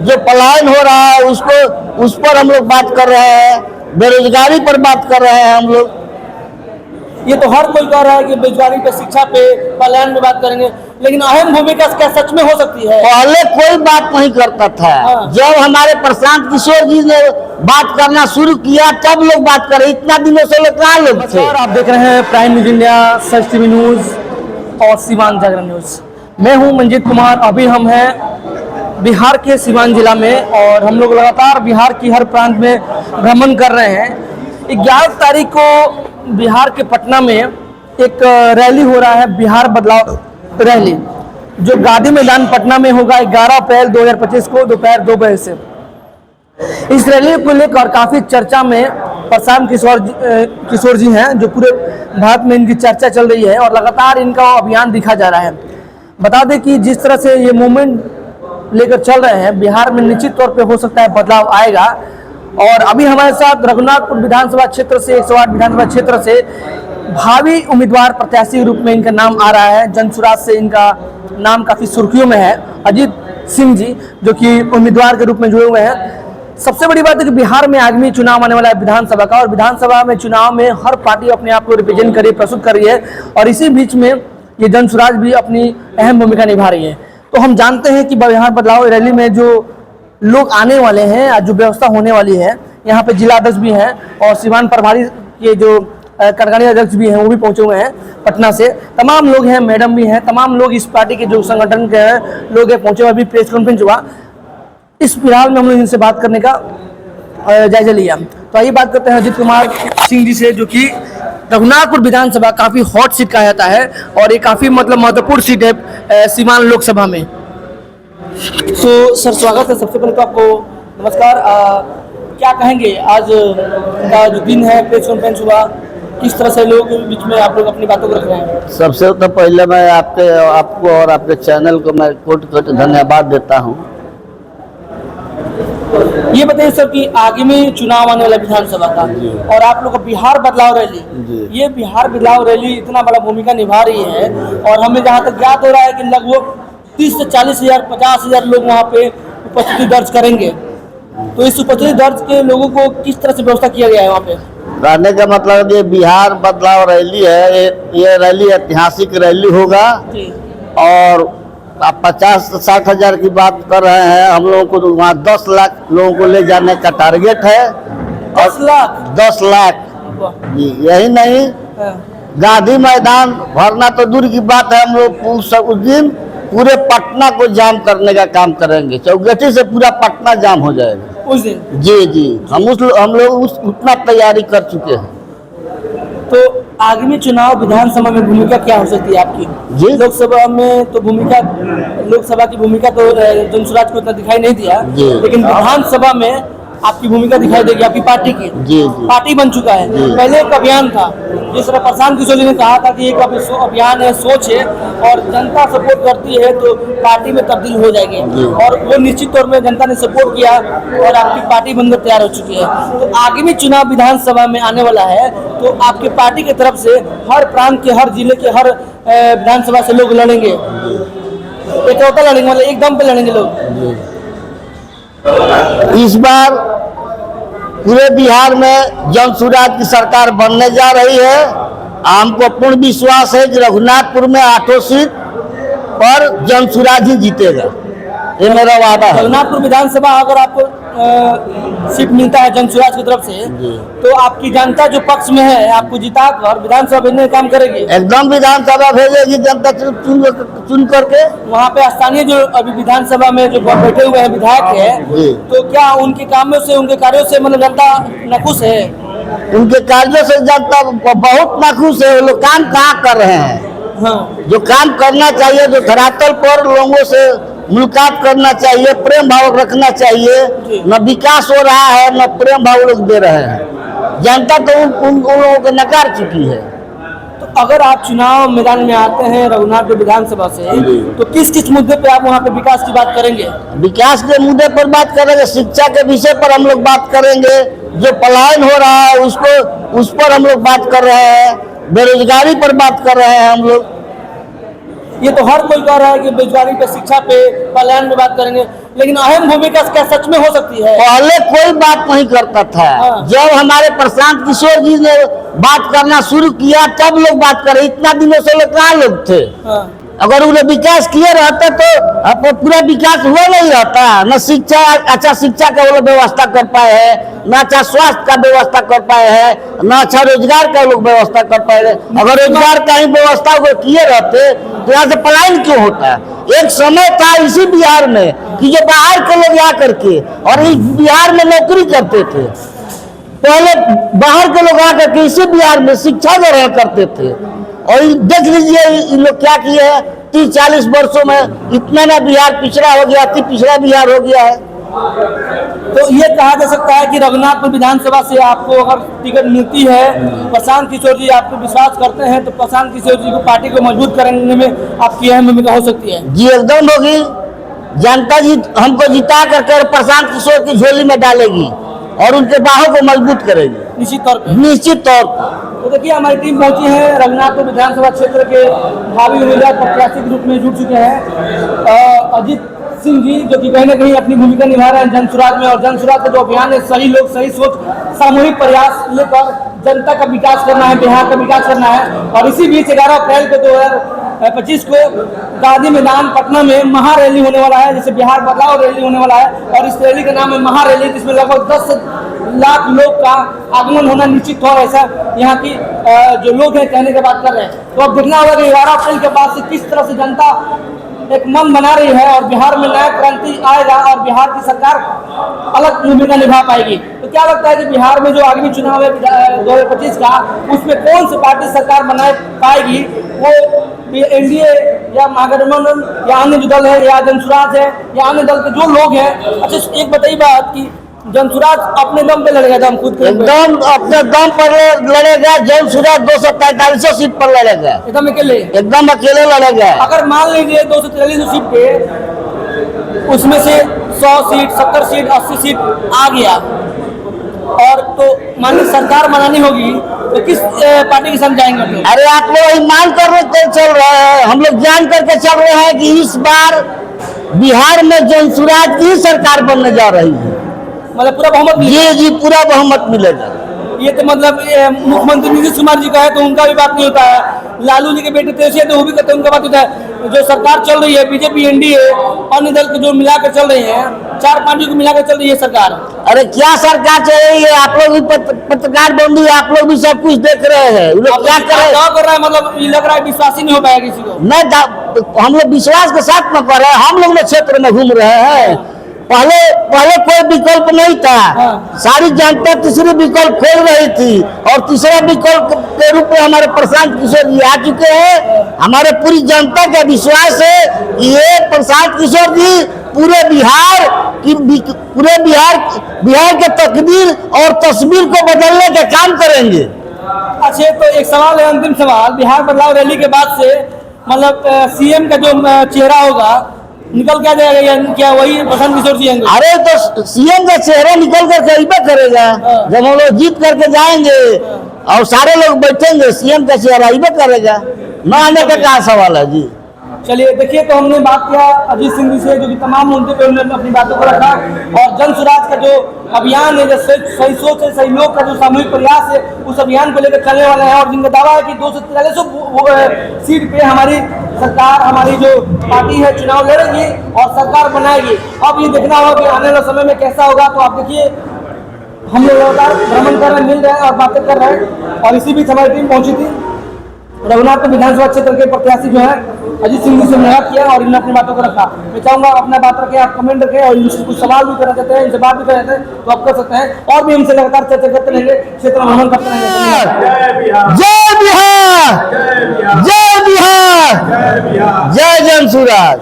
जो पलायन हो रहा है उस पर हम लोग बात कर रहे हैं, बेरोजगारी पर बात कर रहे हैं हम लोग। ये तो हर कोई कह रहा है कि बेरोजगारी पे, शिक्षा पे, पलायन में बात करेंगे, लेकिन अहम भूमिका क्या सच में हो सकती है? पहले कोई बात नहीं करता था। जब हमारे प्रशांत किशोर जी ने बात करना शुरू किया तब लोग बात कर रहे, इतना दिनों से लोग कहाँ लोग थे। और आप देख रहे हैं प्राइम न्यूज इंडिया, सच टीवी न्यूज और सीवान जागरण न्यूज। मैं हूं मंजीत कुमार। अभी हम हैं बिहार के सीवान जिला में और हम लोग लगातार बिहार की हर प्रांत में भ्रमण कर रहे हैं। 11 तारीख को बिहार के पटना में एक रैली हो रहा है, बिहार बदलाव रैली, जो गांधी मैदान पटना में होगा 11 अप्रैल 2025 को दोपहर 2 बजे से। इस रैली को लेकर काफी चर्चा में प्रशांत किशोर जी हैं, जो पूरे भारत में इनकी चर्चा चल रही है और लगातार इनका अभियान दिखा जा रहा है। बता दें कि जिस तरह से ये मूवमेंट लेकर चल रहे हैं, बिहार में निश्चित तौर पे हो सकता है बदलाव आएगा। और अभी हमारे साथ रघुनाथपुर विधानसभा क्षेत्र से, 108 विधानसभा क्षेत्र से भावी उम्मीदवार प्रत्याशी के रूप में इनका नाम आ रहा है। जनसुराज से इनका नाम काफी सुर्खियों में है, अजीत सिंह जी, जो कि उम्मीदवार के रूप में जुड़े हुए हैं। सबसे बड़ी बात है कि बिहार में आगामी चुनाव आने वाला है विधानसभा का, और विधानसभा में चुनाव में हर पार्टी अपने आप को रिप्रेजेंट कर रही है, प्रस्तुत कर रही है, और इसी बीच में ये जनसुराज भी अपनी अहम भूमिका निभा रही है। तो हम जानते हैं कि बिहार बदलाव रैली में जो लोग आने वाले हैं, आज जो व्यवस्था होने वाली है, यहाँ पे जिला अध्यक्ष भी हैं और सीवान प्रभारी के जो कार्यकारी अध्यक्ष भी हैं वो भी पहुंचे हुए हैं पटना से। तमाम लोग हैं, मैडम भी हैं, तमाम लोग इस पार्टी के जो संगठन के हैं लोग हैं पहुंचे हुए। अभी प्रेस कॉन्फ्रेंस हुआ, इस फिलहाल में हम लोग इनसे बात करने का जायजा लिया। तो आइए बात करते हैं अजीत कुमार सिंह जी से, जो कि रघुनाथपुर विधानसभा काफी हॉट सीट कहा जाता है और ये काफी महत्वपूर्ण सीट है सीवान लोकसभा में। तो सर स्वागत है। सबसे पहले तो आपको नमस्कार। क्या कहेंगे, आज का जो दिन है, प्रेस कॉन्फ्रेंस हुआ, किस तरह से लोग बीच में आप लोग अपनी बातों को रख रहे हैं? सबसे तो पहले मैं आपको और आपके चैनल को मैं कोटि धन्यवाद देता हूँ। ये बताइए सर कि आगे में चुनाव आने वाला विधानसभा का, और आप लोग का बिहार बदलाव रैली, ये बिहार बदलाव रैली इतना बड़ा भूमिका निभा रही है, और हमें जहाँ तक ज्ञात हो रहा है कि लगभग 30 से 40 हजार 50 हजार लोग वहाँ पे उपस्थिति दर्ज करेंगे। तो इस उपस्थिति दर्ज के लोगों को किस तरह से व्यवस्था किया गया है वहाँ पे? कहने का मतलब ये बिहार बदलाव रैली है, ये रैली ऐतिहासिक रैली होगा, और आप 50 से 60 हजार की बात कर रहे हैं। हम लोगों को तो वहाँ 10 लाख लोगों को ले जाने का टारगेट है। 10 लाख? 10 लाख जी। यही नहीं, गांधी मैदान भरना तो दूर की बात है, हम लोग उस दिन पूरे पटना को जाम करने का काम करेंगे। चौगेठी से पूरा पटना जाम हो जाएगा उस दिन। जी। हम लोग उतना तैयारी कर चुके हैं। तो आगामी चुनाव विधानसभा में भूमिका क्या हो सकती है आपकी? जी, लोकसभा में तो लोकसभा की भूमिका तो जनसुराज को इतना दिखाई नहीं दिया, लेकिन विधानसभा में आपकी भूमिका दिखाई देगी, आपकी पार्टी की। जी। पार्टी बन चुका है। पहले एक अभियान था, जिस तरह प्रशांत किशोर जी ने कहा था कि एक अभियान है, सोच है, और जनता सपोर्ट करती है तो पार्टी में तब्दील हो जाएगी, और वो निश्चित तौर में जनता ने सपोर्ट किया और आपकी पार्टी बनकर तैयार हो चुकी है। तो आगामी चुनाव विधानसभा में आने वाला है, तो आपकी पार्टी की तरफ से हर प्रांत के, हर जिले के, हर विधानसभा से लोग लड़ेंगे, इकलौता लड़ेंगे, मतलब एकदम पे लड़ेंगे लोग। इस बार पूरे बिहार में जनसुराज की सरकार बनने जा रही है। हमको पूर्ण विश्वास है कि रघुनाथपुर में 8 सीट पर जनसुराज ही जीतेगा, ये मेरा वादा है। रघुनाथपुर विधानसभा अगर आपको सीट मिलता है जनसुराज की तरफ से, तो आपकी जनता जो पक्ष में है आपको जिता कर विधानसभा भेजने का काम करेगी? एकदम विधानसभा भेजेगी जनता चुन करके। वहाँ पे स्थानीय जो अभी विधानसभा में जो बैठे हुए हैं विधायक है, तो क्या उनके कामों से, उनके कार्यों से मतलब जनता नाखुश है? उनके कार्यों से जनता बहुत नाखुश है। वो लोग काम कहाँ कर रहे हैं? हाँ। जो काम करना चाहिए, जो धरातल पर लोगों से मुलाकात करना चाहिए, प्रेम भाव रखना चाहिए, न विकास हो रहा है, न प्रेम भाव लोग दे रहे हैं। जनता तो उन लोगों को नकार चुकी है। तो अगर आप चुनाव मैदान में आते हैं रघुनाथपुर विधानसभा से, तो किस किस मुद्दे पे आप वहाँ पे विकास की बात करेंगे? विकास के मुद्दे पर बात करेंगे, शिक्षा के विषय पर हम लोग बात करेंगे, जो पलायन हो रहा है उस पर हम लोग बात कर रहे हैं, बेरोजगारी पर बात कर रहे हैं हम लोग। ये तो हर कोई कह रहा है कि बेरोजगारी पे, शिक्षा पे, पलायन में बात करेंगे, लेकिन अहम भूमिका क्या सच में हो सकती है? पहले कोई बात नहीं करता था। हाँ। जब हमारे प्रशांत किशोर जी ने बात करना शुरू किया तब लोग बात करे। इतना दिनों से लोग कहाँ लोग थे? हाँ। अगर उन्हें विकास किए रहते तो अब पूरा विकास हुआ नहीं रहता। न शिक्षा, अच्छा शिक्षा का वो लोग व्यवस्था कर पाए हैं, न अच्छा स्वास्थ्य का व्यवस्था कर पाए हैं, न अच्छा रोजगार का लोग व्यवस्था कर पाए हैं। अगर रोजगार का ही व्यवस्था वो किए रहते तो यहाँ से पलायन क्यों होता? एक समय था इसी बिहार में कि जो बाहर के लोग आ करके और इस बिहार में नौकरी करते थे। पहले बाहर के लोग आकर के इसी बिहार में शिक्षा ग्रहण करते थे। और देख लीजिए इन लोग क्या किए हैं 30-40 वर्षों में। इतना ना बिहार पिछड़ा हो गया, अति पिछड़ा बिहार हो गया है। तो ये कहा जा सकता है कि रघुनाथपुर विधानसभा से आपको अगर टिकट मिलती है, प्रशांत किशोर जी आप पे विश्वास करते हैं, तो प्रशांत किशोर जी को पार्टी को मजबूत करने में आपकी अहम भूमिका हो सकती है? जी एकदम होगी। जनता जी हमको जिता करके प्रशांत किशोर की झोली में डालेगी और उनके बाहों को मजबूत करेगी निश्चित तौर पर। निश्चित तौर पर। तो देखिए हमारी टीम पहुंची है रघुनाथपुर विधानसभा क्षेत्र के भावी उम्मीदवार प्रत्याशी के रूप में जुड़ चुके हैं अजीत सिंह जी, जो कि कहीं ना कहीं अपनी भूमिका निभा रहे हैं जनसुराज में। और जनसुराज का जो अभियान है, सही लोग सही सोच सामूहिक प्रयास लेकर जनता का विकास करना है, बिहार का विकास करना है। और इसी बीच 11 अप्रैल को 2025 को गांधी मैदान पटना में महारैली होने वाला है, जिसे बिहार बदलाव रैली होने वाला है। और इस रैली का नाम है महारैली, जिसमें लगभग 10 लाख लोग का आगमन होना निश्चित हो, ऐसा यहाँ की जो लोग हैं कहने के बात कर रहे हैं। तो अब देखना होगा कि 11 अप्रैल के बाद से किस तरह से जनता एक मन बना रही है और बिहार में नया क्रांति आएगा और बिहार की सरकार अलग भूमिका निभा पाएगी। तो क्या लगता है कि बिहार में जो आगामी चुनाव है 2025 का, उसमें कौन सी पार्टी सरकार बना पाएगी? वो एनडीए या महागठबंधन या अन्य जो दल है या जनसुराज है या अन्य दल के जो लोग हैं? अच्छा एक बताइए बात कि जनसुराज अपने दम पे लड़ेगा, दम खुद के एकदम अपने दम पर लड़ेगा। जनसुराज 243 सीट पर लड़ेगा, एकदम अकेले, एकदम अकेले लड़ेगा। अगर मान लीजिए 243 सीट पे उसमें से 100 सीट 70 सीट 80 सीट आ गया और तो मानिए सरकार बनानी होगी, तो किस पार्टी के साथ जाएंगे आप लोग? अरे आप लोग ईमान कर चल रहे हैं, हम लोग जान करके चल रहे हैं कि इस बार बिहार में जनसुराज की सरकार बनने जा रही है। मतलब पूरा बहुमत जी जी पूरा बहुमत मिलेगा। ये तो मतलब मुख्यमंत्री नीतीश कुमार जी का है तो उनका भी बात नहीं होता है। लालू जी के बेटे तेजस्वी है तो वो भी कहते हैं, उनका बात होता है। जो सरकार चल रही है बीजेपी एनडीए अन्य दल के जो मिलाकर चल रही है, 4-5 को मिलाकर चल रही है सरकार। अरे क्या सरकार चल रही है? आप लोग भी पत्रकार बंधु, आप लोग भी सब कुछ देख रहे हैं। लोग क्या कर रहा है? मतलब ये लग रहा है विश्वास ही नहीं हो पाएगा किसी को। नहीं, हम लोग विश्वास के साथ न कर रहे हैं। हम लोग ने क्षेत्र में घूम रहे हैं। पहले कोई विकल्प नहीं था। हाँ। सारी जनता तीसरी विकल्प खोल रही थी और तीसरा विकल्प के रूप में हमारे प्रशांत किशोर जी आ चुके हैं। हमारे पूरी जनता का विश्वास है कि ये प्रशांत किशोर जी पूरे बिहार के तकदीर और तस्वीर को बदलने का काम करेंगे। अच्छा तो एक सवाल है, अंतिम सवाल। बिहार बदलाव रैली के बाद से मतलब सीएम का जो चेहरा होगा निकल क्या जाएगा या क्या वही प्रशांत किशोर जी आएंगे? अरे तो सीएम का चेहरा निकल कर करीबा करेगा। जब हम लोग जीत करके जाएंगे और सारे लोग बैठेंगे, सीएम का चेहरा इबे करेगा। न आने का क्या सवाल है जी। चलिए देखिए, तो हमने बात किया अजीत सिंह जी से, जो कि तमाम मुद्दे पे उन्होंने अपनी बातों को रखा। और जनसुराज का जो अभियान है, जो सही सोच है, सही लोग का जो सामूहिक प्रयास है, उस अभियान को लेकर चलने वाले हैं। और जिनका दावा है कि 243 सीट पे हमारी सरकार, हमारी जो पार्टी है चुनाव लड़ेगी और सरकार बनाएगी। अब ये देखना होगा कि आने वाले समय में कैसा होगा। तो आप देखिए हम लोग लगातार भ्रमण कर रहे हैं, मिल रहे हैं और बातें कर रहे हैं। और इसी बीच हमारी टीम पहुंची थी रघुनाथपुर विधानसभा क्षेत्र के प्रत्याशी जो है अजीत सिंह जी से मुलाकात किया और इन्होंने अपनी बातों को रखा। मैं चाहूंगा अपना बात रखें, आप कमेंट रखें और इनसे कुछ सवाल भी करना चाहते हैं, इनसे बात भी करना चाहते हैं तो आप कर सकते हैं। और भी हमसे लगातार चर्चा करते रहेंगे, क्षेत्र में भ्रमण करते रहेंगे। जय बिहार, जय बिहार, जय जनसुराज।